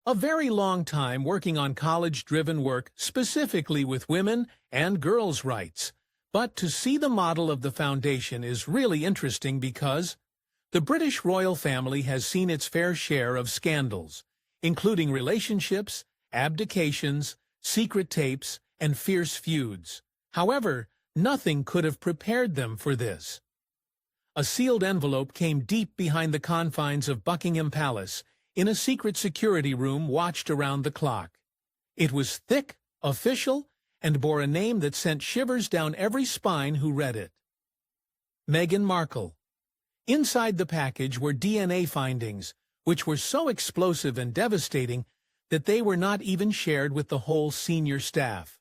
A very long time working on college-driven work specifically with women and girls' rights. But to see the model of the foundation is really interesting because the British royal family has seen its fair share of scandals, including relationships, abdications, secret tapes, and fierce feuds. However, nothing could have prepared them for this. A sealed envelope came deep behind the confines of Buckingham Palace, in a secret security room watched around the clock. It was thick, official, and bore a name that sent shivers down every spine who read it. Meghan Markle. Inside the package were DNA findings, which were so explosive and devastating that they were not even shared with the whole senior staff.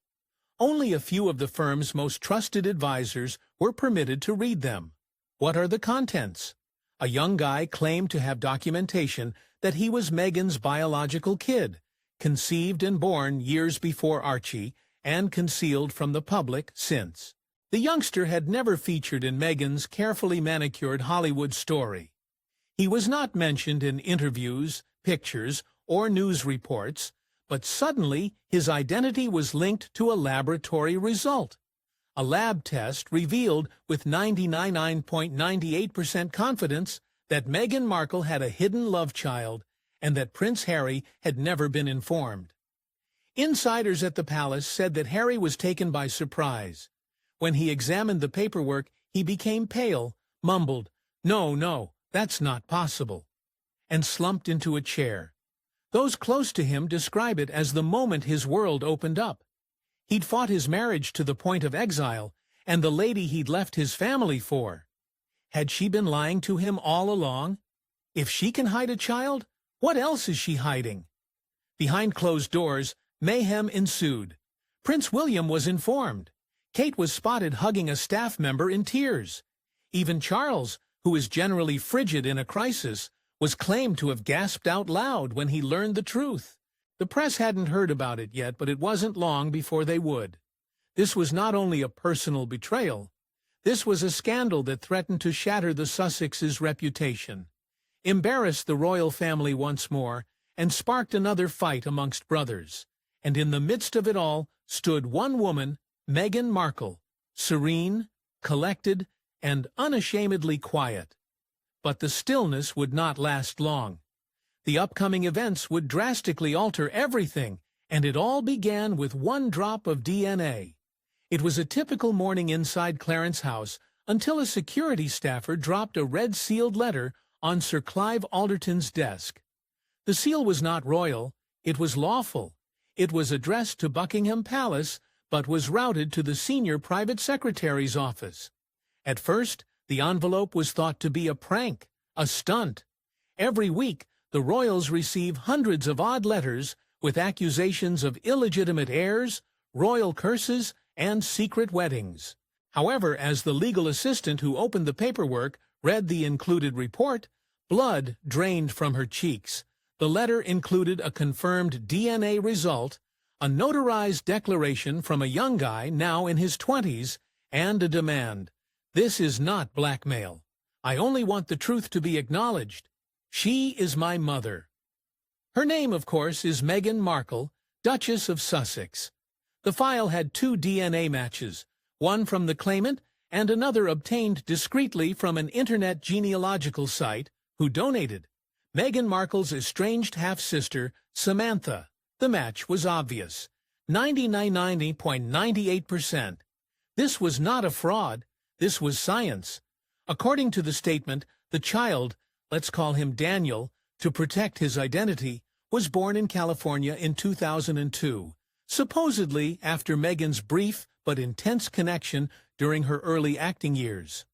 Only a few of the firm's most trusted advisors were permitted to read them. What are the contents? A young guy claimed to have documentation that he was Meghan's biological kid, conceived and born years before Archie, and concealed from the public since. The youngster had never featured in Meghan's carefully manicured Hollywood story. He was not mentioned in interviews, pictures, or news reports, but suddenly his identity was linked to a laboratory result. A lab test revealed with 99.98% confidence that Meghan Markle had a hidden love child and that Prince Harry had never been informed. Insiders at the palace said that Harry was taken by surprise. When he examined the paperwork, he became pale, mumbled, "No, that's not possible," and slumped into a chair. Those close to him describe it as the moment his world opened up. He'd fought his marriage to the point of exile, and the lady he'd left his family for. Had she been lying to him all along? If she can hide a child, what else is she hiding? Behind closed doors, mayhem ensued. Prince William was informed. Kate was spotted hugging a staff member in tears. Even Charles, who is generally frigid in a crisis, was claimed to have gasped out loud when he learned the truth. The press hadn't heard about it yet, but it wasn't long before they would. This was not only a personal betrayal. This was a scandal that threatened to shatter the Sussexes' reputation, embarrass the royal family once more, and sparked another fight amongst brothers. And in the midst of it all stood one woman, Meghan Markle, serene, collected, and unashamedly quiet. But the stillness would not last long. The upcoming events would drastically alter everything, and it all began with one drop of DNA. It was a typical morning inside Clarence House until a security staffer dropped a red-sealed letter on Sir Clive Alderton's desk. The seal was not royal, it was lawful. It was addressed to Buckingham Palace, but was routed to the senior private secretary's office. At first, the envelope was thought to be a prank, a stunt. Every week, the royals receive hundreds of odd letters with accusations of illegitimate heirs, royal curses, and secret weddings. However, as the legal assistant who opened the paperwork read the included report, blood drained from her cheeks. The letter included a confirmed DNA result, a notarized declaration from a young guy now in his 20s, and a demand. "This is not blackmail. I only want the truth to be acknowledged. She is my mother." Her name, of course, is Meghan Markle, Duchess of Sussex. The file had 2 DNA matches, one from the claimant and another obtained discreetly from an internet genealogical site who donated. Meghan Markle's estranged half-sister, Samantha. The match was obvious. 99.98%. This was not a fraud. This was science. According to the statement, the child, let's call him Daniel, to protect his identity, was born in California in 2002, supposedly after Meghan's brief but intense connection during her early acting years.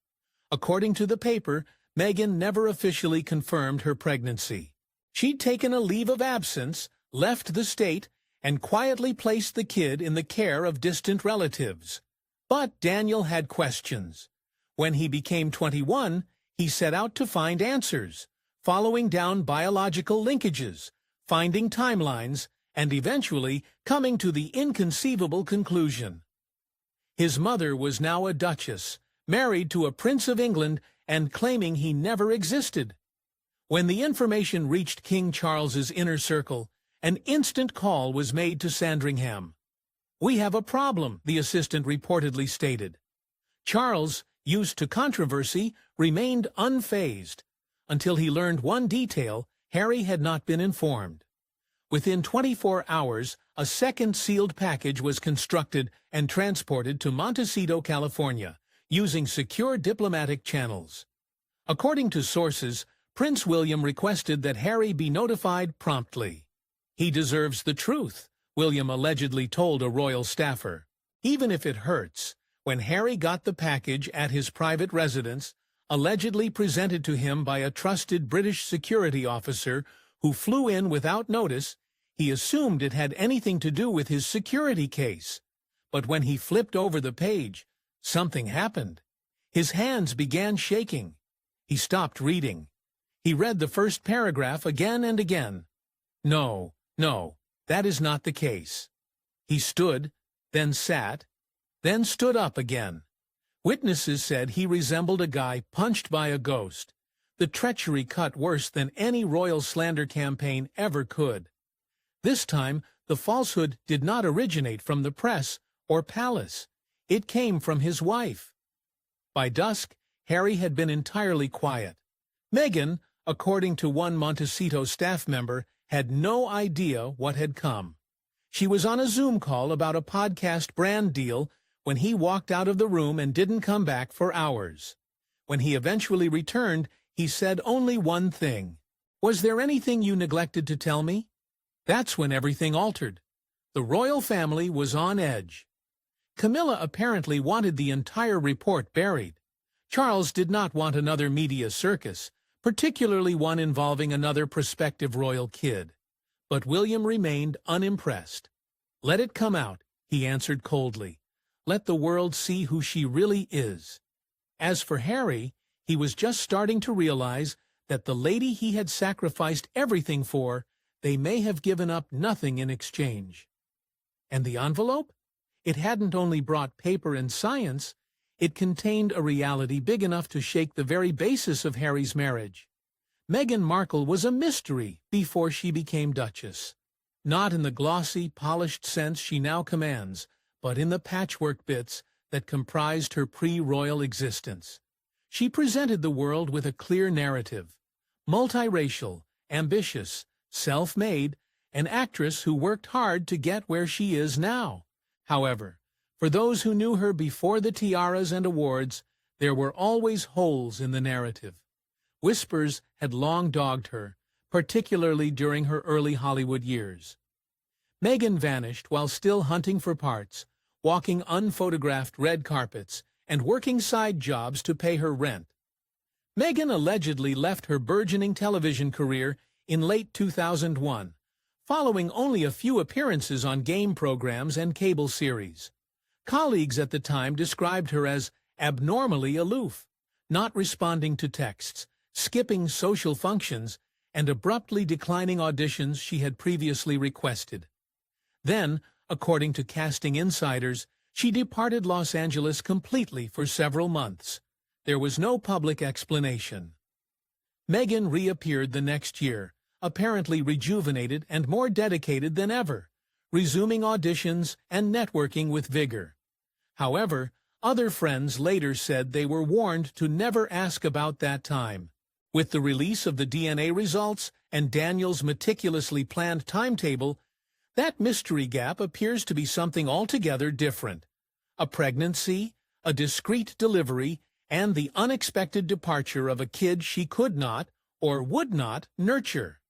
According to the paper, Meghan never officially confirmed her pregnancy. She'd taken a leave of absence, left the state, and quietly placed the kid in the care of distant relatives. But Daniel had questions. When he became 21, he set out to find answers, following down biological linkages, finding timelines, and eventually coming to the inconceivable conclusion. His mother was now a duchess, married to a prince of England and claiming he never existed. When the information reached King Charles's inner circle, An instant call was made to Sandringham. "We have a problem," the assistant reportedly stated. Charles, used to controversy, remained unfazed, until he learned one detail: Harry had not been informed. Within 24 hours, a second sealed package was constructed and transported to Montecito, California, using secure diplomatic channels. According to sources, Prince William requested that Harry be notified promptly. "He deserves the truth," William allegedly told a royal staffer. "Even if it hurts." When Harry got the package at his private residence, allegedly presented to him by a trusted British security officer who flew in without notice, he assumed it had anything to do with his security case. But when he flipped over the page, something happened. His hands began shaking. He stopped reading. He read the first paragraph again and again. No, that is not the case. He stood, then sat, then stood up again. Witnesses said he resembled a guy punched by a ghost. The treachery cut worse than any royal slander campaign ever could. This time, the falsehood did not originate from the press or palace. It came from his wife. By dusk, Harry had been entirely quiet. Meghan, according to one Montecito staff member, had no idea what had come. She was on a Zoom call about a podcast brand deal when he walked out of the room and didn't come back for hours. When he eventually returned, he said only one thing: "Was there anything you neglected to tell me?" That's when everything altered. The royal family was on edge. Camilla apparently wanted the entire report buried. Charles did not want another media circus, particularly one involving another prospective royal kid. But William remained unimpressed. "Let it come out," he answered coldly. "Let the world see who she really is." As for Harry, he was just starting to realize that the lady he had sacrificed everything for, they may have given up nothing in exchange. And the envelope? It hadn't only brought paper and science, it contained a reality big enough to shake the very basis of Harry's marriage. Meghan Markle was a mystery before she became Duchess. Not in the glossy, polished sense she now commands, but in the patchwork bits that comprised her pre-royal existence. She presented the world with a clear narrative: multiracial, ambitious, self-made, an actress who worked hard to get where she is now. However, for those who knew her before the tiaras and awards, there were always holes in the narrative. Whispers had long dogged her, particularly during her early Hollywood years. Meghan vanished while still hunting for parts, walking unphotographed red carpets, and working side jobs to pay her rent. Meghan allegedly left her burgeoning television career in late 2001, following only a few appearances on game programs and cable series. Colleagues at the time described her as abnormally aloof, not responding to texts, skipping social functions, and abruptly declining auditions she had previously requested. Then, according to casting insiders, she departed Los Angeles completely for several months. There was no public explanation. Meghan reappeared the next year, apparently rejuvenated and more dedicated than ever, resuming auditions and networking with vigor. However, other friends later said they were warned to never ask about that time. With the release of the DNA results and Daniel's meticulously planned timetable, that mystery gap appears to be something altogether different: a pregnancy, a discreet delivery, and the unexpected departure of a kid she could not, or would not, nurture.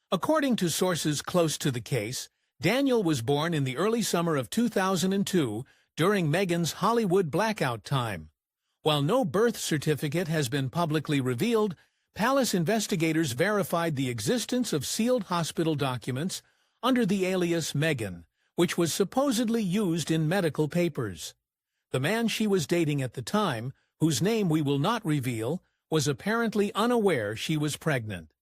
According to sources close to the case, Daniel was born in the early summer of 2002 during Meghan's Hollywood blackout time. While no birth certificate has been publicly revealed, palace investigators verified the existence of sealed hospital documents under the alias Meghan, which was supposedly used in medical papers. The man she was dating at the time, whose name we will not reveal, was apparently unaware she was pregnant.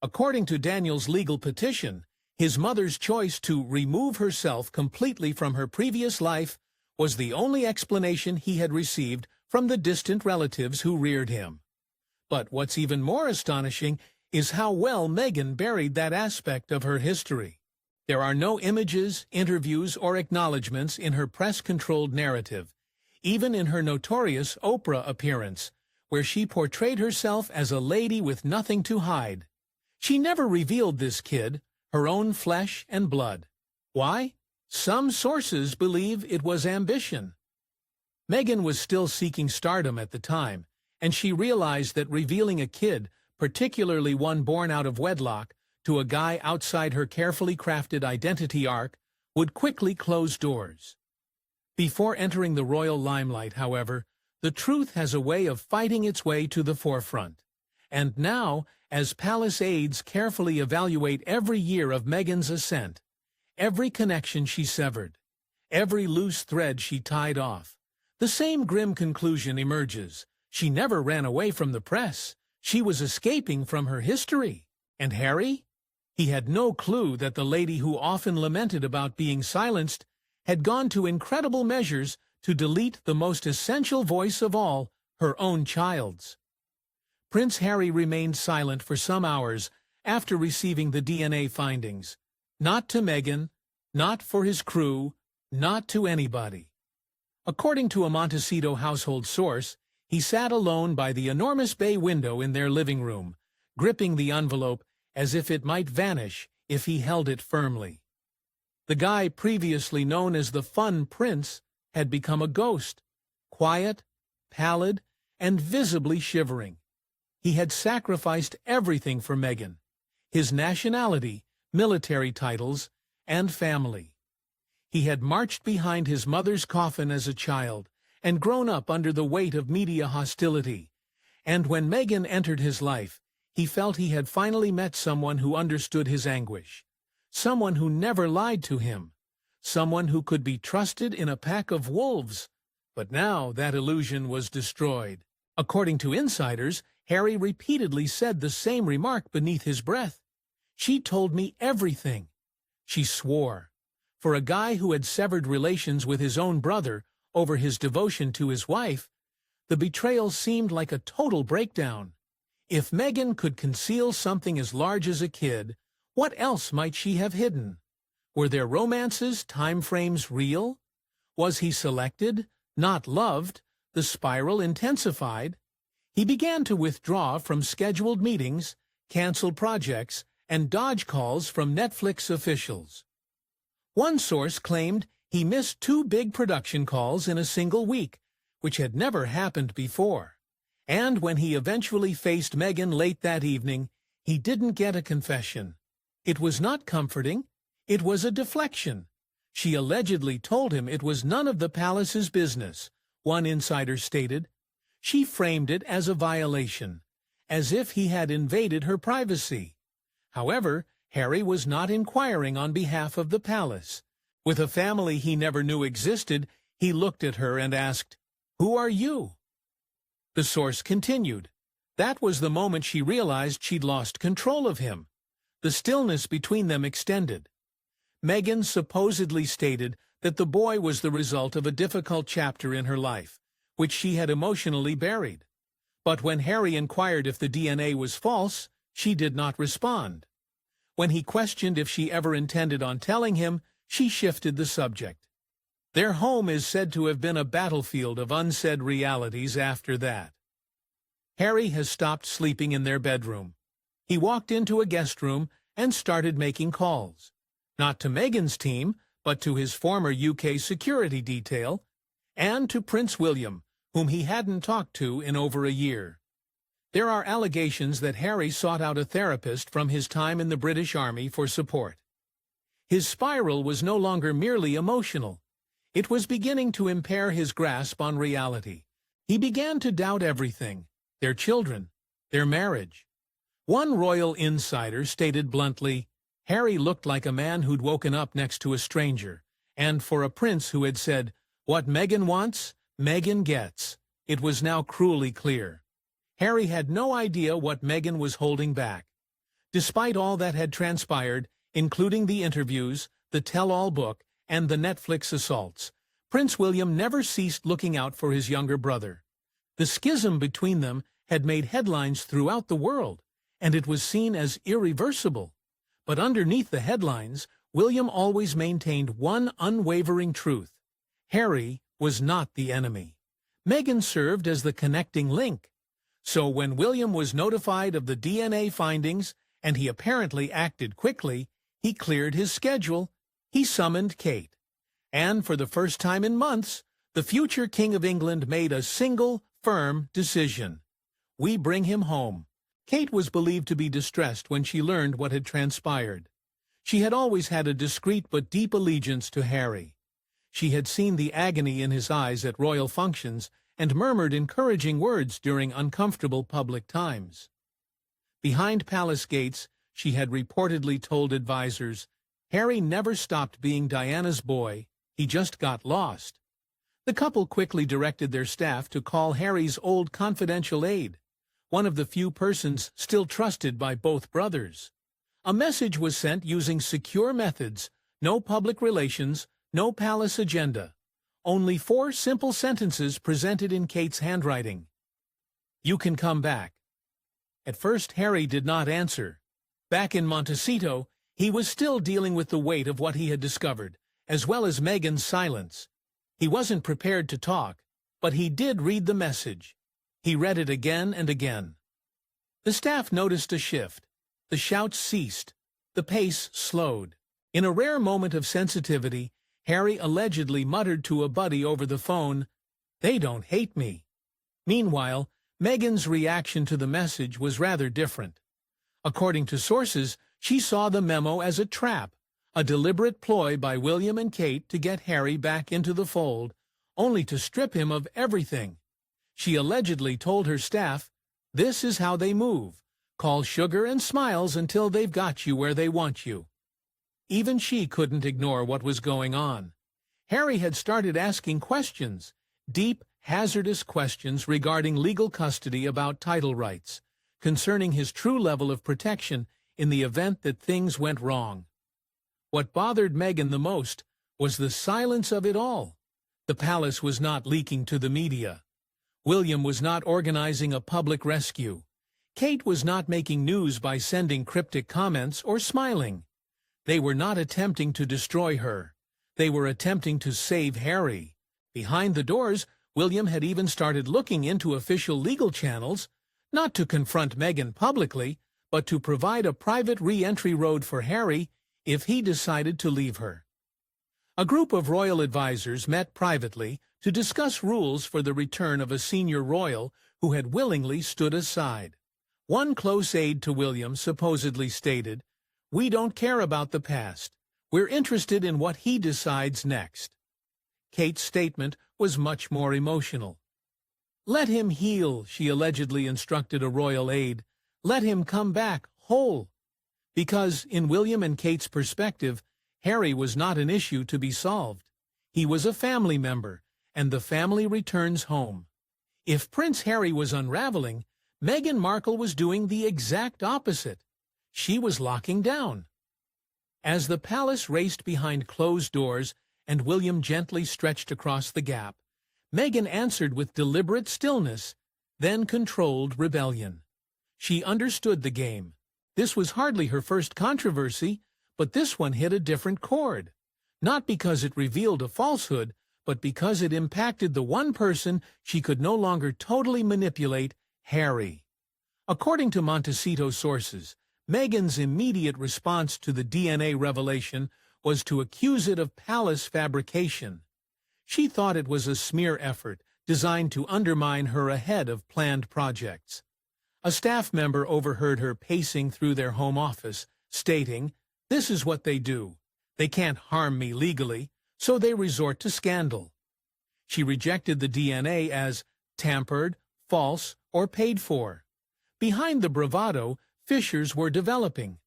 According to Daniel's legal petition, his mother's choice to remove herself completely from her previous life was the only explanation he had received from the distant relatives who reared him. But what's even more astonishing is how well Meghan buried that aspect of her history. There are no images, interviews, or acknowledgments in her press-controlled narrative, even in her notorious Oprah appearance, where she portrayed herself as a lady with nothing to hide. She never revealed this kid, her own flesh and blood. Why? Some sources believe it was ambition. Meghan was still seeking stardom at the time, and she realized that revealing a kid, particularly one born out of wedlock, to a guy outside her carefully crafted identity arc, would quickly close doors. Before entering the royal limelight, however, the truth has a way of fighting its way to the forefront. And now, as palace aides carefully evaluate every year of Meghan's ascent, every connection she severed, every loose thread she tied off, the same grim conclusion emerges. She never ran away from the press. She was escaping from her history. And Harry? He had no clue that the lady who often lamented about being silenced had gone to incredible measures to delete the most essential voice of all, her own child's. Prince Harry remained silent for some hours after receiving the DNA findings. Not to Meghan, not for his crew, not to anybody. According to a Montecito household source, he sat alone by the enormous bay window in their living room, gripping the envelope as if it might vanish if he held it firmly. The guy previously known as the Fun Prince had become a ghost, quiet, pallid, and visibly shivering. He had sacrificed everything for Meghan: his nationality, military titles, and family. He had marched behind his mother's coffin as a child and grown up under the weight of media hostility. And when Meghan entered his life, he felt he had finally met someone who understood his anguish, someone who never lied to him, someone who could be trusted in a pack of wolves. But now that illusion was destroyed. According to insiders, Harry repeatedly said the same remark beneath his breath. "She told me everything." She swore. For a guy who had severed relations with his own brother over his devotion to his wife, the betrayal seemed like a total breakdown. If Meghan could conceal something as large as a kid, what else might she have hidden? Were their romances, time frames real? Was he selected, not loved, the spiral intensified? He began to withdraw from scheduled meetings, cancel projects, and dodge calls from Netflix officials. One source claimed he missed 2 big production calls in a single week, which had never happened before. And when he eventually faced Meghan late that evening, he didn't get a confession. It was not comforting. It was a deflection. She allegedly told him it was none of the palace's business, one insider stated. She framed it as a violation, as if he had invaded her privacy. However, Harry was not inquiring on behalf of the palace. With a family he never knew existed, he looked at her and asked, "Who are you?" The source continued. That was the moment she realized she'd lost control of him. The stillness between them extended. Meghan supposedly stated that the boy was the result of a difficult chapter in her life, which she had emotionally buried. But when Harry inquired if the DNA was false, she did not respond. When he questioned if she ever intended on telling him, she shifted the subject. Their home is said to have been a battlefield of unsaid realities after that. Harry has stopped sleeping in their bedroom. He walked into a guest room and started making calls. Not to Meghan's team, but to his former UK security detail, and to Prince William, whom he hadn't talked to in over a year. There are allegations that Harry sought out a therapist from his time in the British Army for support. His spiral was no longer merely emotional. It was beginning to impair his grasp on reality. He began to doubt everything: their children, their marriage. One royal insider stated bluntly, Harry looked like a man who'd woken up next to a stranger, and for a prince who had said, "What Meghan wants, Meghan gets," it was now cruelly clear. Harry had no idea what Meghan was holding back. Despite all that had transpired, including the interviews, the tell-all book, and the Netflix assaults, Prince William never ceased looking out for his younger brother. The schism between them had made headlines throughout the world, and it was seen as irreversible. But underneath the headlines William always maintained one unwavering truth: Harry was not the enemy. Meghan served as the connecting link. So when William was notified of the DNA findings, and he apparently acted quickly, he cleared his schedule. He summoned Kate. And for the first time in months, the future King of England made a single, firm decision. We bring him home. Kate was believed to be distressed when she learned what had transpired. She had always had a discreet but deep allegiance to Harry. She had seen the agony in his eyes at royal functions and murmured encouraging words during uncomfortable public times. Behind palace gates, she had reportedly told advisers, "Harry never stopped being Diana's boy, he just got lost." The couple quickly directed their staff to call Harry's old confidential aide, one of the few persons still trusted by both brothers. A message was sent using secure methods: no public relations, no palace agenda. Only 4 simple sentences presented in Kate's handwriting. "You can come back." At first, Harry did not answer. Back in Montecito, he was still dealing with the weight of what he had discovered, as well as Meghan's silence. He wasn't prepared to talk, but he did read the message. He read it again and again. The staff noticed a shift. The shouts ceased. The pace slowed. In a rare moment of sensitivity, Harry allegedly muttered to a buddy over the phone, "They don't hate me." Meanwhile, Meghan's reaction to the message was rather different. According to sources, she saw the memo as a trap, a deliberate ploy by William and Kate to get Harry back into the fold, only to strip him of everything. She allegedly told her staff, "This is how they move. Call sugar and smiles until they've got you where they want you." Even she couldn't ignore what was going on. Harry had started asking questions, deep, hazardous questions regarding legal custody, about title rights, concerning his true level of protection in the event that things went wrong. What bothered Meghan the most was the silence of it all. The palace was not leaking to the media. William was not organizing a public rescue. Kate was not making news by sending cryptic comments or smiling. They were not attempting to destroy her. They were attempting to save Harry. Behind the doors, William had even started looking into official legal channels, not to confront Meghan publicly, but to provide a private re-entry road for Harry if he decided to leave her. A group of royal advisers met privately to discuss rules for the return of a senior royal who had willingly stood aside. One close aide to William supposedly stated, "We don't care about the past. We're interested in what he decides next." Kate's statement was much more emotional. "Let him heal," she allegedly instructed a royal aide. "Let him come back whole." Because, in William and Kate's perspective, Harry was not an issue to be solved. He was a family member, and the family returns home. If Prince Harry was unraveling, Meghan Markle was doing the exact opposite. She was locking down. As the palace raced behind closed doors and William gently stretched across the gap, Meghan answered with deliberate stillness, then controlled rebellion. She understood the game. This was hardly her first controversy, but this one hit a different chord. Not because it revealed a falsehood, but because it impacted the one person she could no longer totally manipulate, Harry. According to Montecito sources, Meghan's immediate response to the DNA revelation was to accuse it of palace fabrication. She thought it was a smear effort designed to undermine her ahead of planned projects. A staff member overheard her pacing through their home office, stating, "This is what they do. They can't harm me legally, so they resort to scandal." She rejected the DNA as tampered, false, or paid for. Behind the bravado, fissures were developing.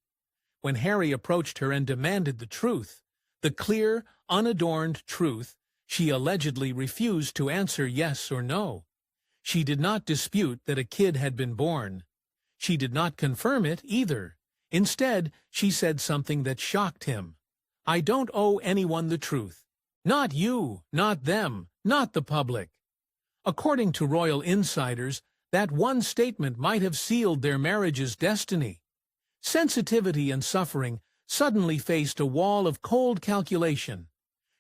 When Harry approached her and demanded the truth, the clear, unadorned truth, she allegedly refused to answer yes or no. She did not dispute that a kid had been born. She did not confirm it either. Instead, she said something that shocked him. "I don't owe anyone the truth. Not you, not them, not the public." According to royal insiders, that one statement might have sealed their marriage's destiny. Sensitivity and suffering suddenly faced a wall of cold calculation.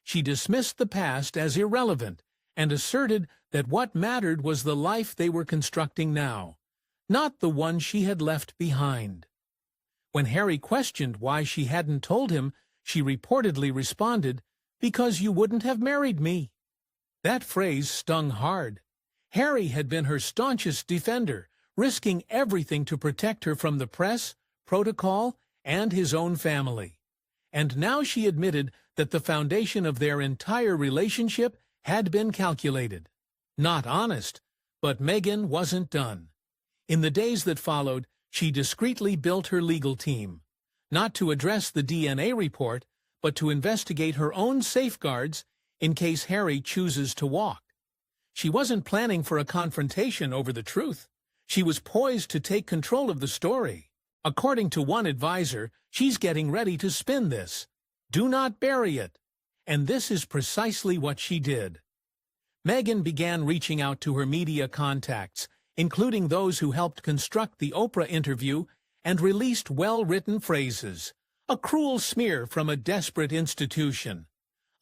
She dismissed the past as irrelevant and asserted that what mattered was the life they were constructing now, not the one she had left behind. When Harry questioned why she hadn't told him, she reportedly responded, "Because you wouldn't have married me." That phrase stung hard. Harry had been her staunchest defender, risking everything to protect her from the press, protocol, and his own family. And now she admitted that the foundation of their entire relationship had been calculated. Not honest, but Meghan wasn't done. In the days that followed, she discreetly built her legal team, not to address the DNA report, but to investigate her own safeguards in case Harry chooses to walk. She wasn't planning for a confrontation over the truth. She was poised to take control of the story. According to one advisor, she's getting ready to spin this. Do not bury it. And this is precisely what she did. Meghan began reaching out to her media contacts, including those who helped construct the Oprah interview, and released well-written phrases. A cruel smear from a desperate institution,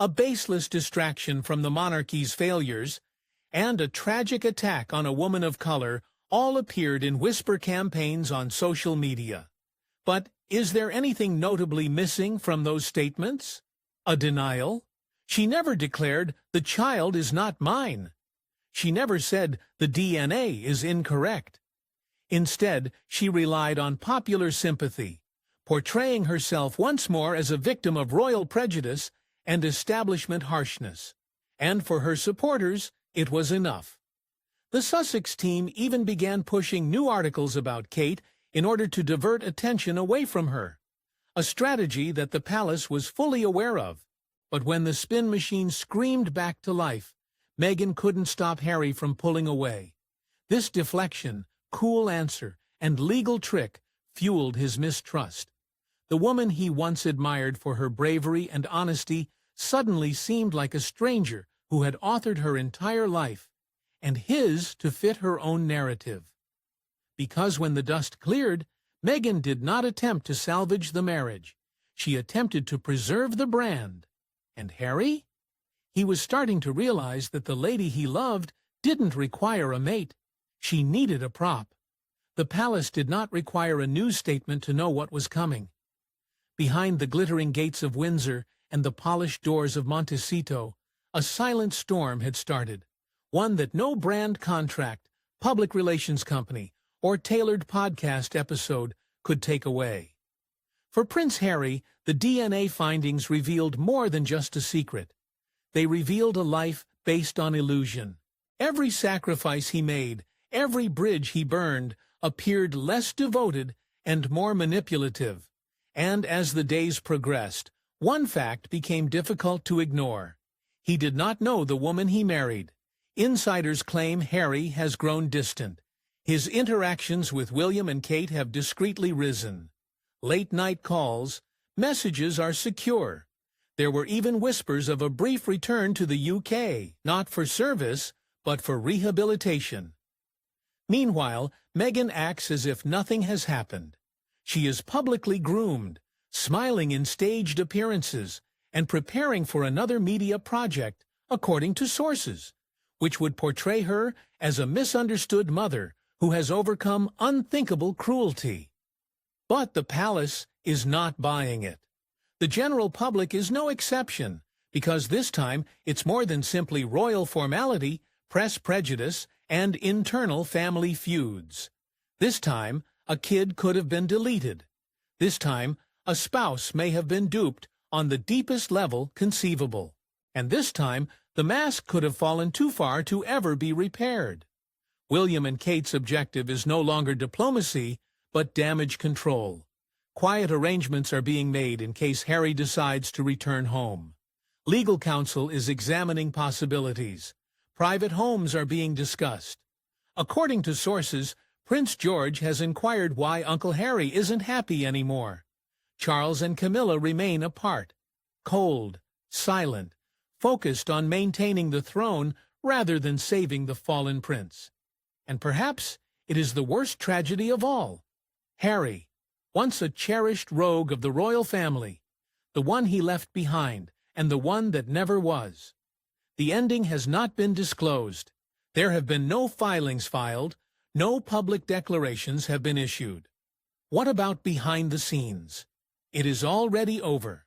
a baseless distraction from the monarchy's failures, and a tragic attack on a woman of color all appeared in whisper campaigns on social media. But is there anything notably missing from those statements? A denial? She never declared, "The child is not mine." She never said, "The DNA is incorrect." Instead, she relied on popular sympathy, portraying herself once more as a victim of royal prejudice and establishment harshness. And for her supporters, it was enough. The Sussex team even began pushing new articles about Kate in order to divert attention away from her, a strategy that the palace was fully aware of. But when the spin machine screamed back to life, Meghan couldn't stop Harry from pulling away. This deflection, cool answer, and legal trick fueled his mistrust. The woman he once admired for her bravery and honesty suddenly seemed like a stranger who had authored her entire life, and his to fit her own narrative. Because when the dust cleared, Meghan did not attempt to salvage the marriage. She attempted to preserve the brand. And Harry? He was starting to realize that the lady he loved didn't require a mate. She needed a prop. The palace did not require a news statement to know what was coming. Behind the glittering gates of Windsor and the polished doors of Montecito, a silent storm had started, one that no brand contract, public relations company, or tailored podcast episode could take away. For Prince Harry, the DNA findings revealed more than just a secret. They revealed a life based on illusion. Every sacrifice he made, every bridge he burned, appeared less devoted and more manipulative. And as the days progressed, one fact became difficult to ignore. He did not know the woman he married. Insiders claim Harry has grown distant. His interactions with William and Kate have discreetly risen. Late-night calls, messages are secure. There were even whispers of a brief return to the UK, not for service, but for rehabilitation. Meanwhile, Meghan acts as if nothing has happened. She is publicly groomed, smiling in staged appearances, and preparing for another media project, according to sources, which would portray her as a misunderstood mother who has overcome unthinkable cruelty. But the palace is not buying it. The general public is no exception, because this time it's more than simply royal formality, press prejudice, and internal family feuds. This time, a kid could have been deleted. This time, a spouse may have been duped on the deepest level conceivable. And this time, the mask could have fallen too far to ever be repaired. William and Kate's objective is no longer diplomacy, but damage control. Quiet arrangements are being made in case Harry decides to return home. Legal counsel is examining possibilities. Private homes are being discussed. According to sources, Prince George has inquired why Uncle Harry isn't happy anymore. Charles and Camilla remain apart, cold, silent, focused on maintaining the throne rather than saving the fallen prince. And perhaps it is the worst tragedy of all. Harry, once a cherished rogue of the royal family, the one he left behind, and the one that never was. The ending has not been disclosed. There have been no filings filed, no public declarations have been issued. What about behind the scenes? It is already over.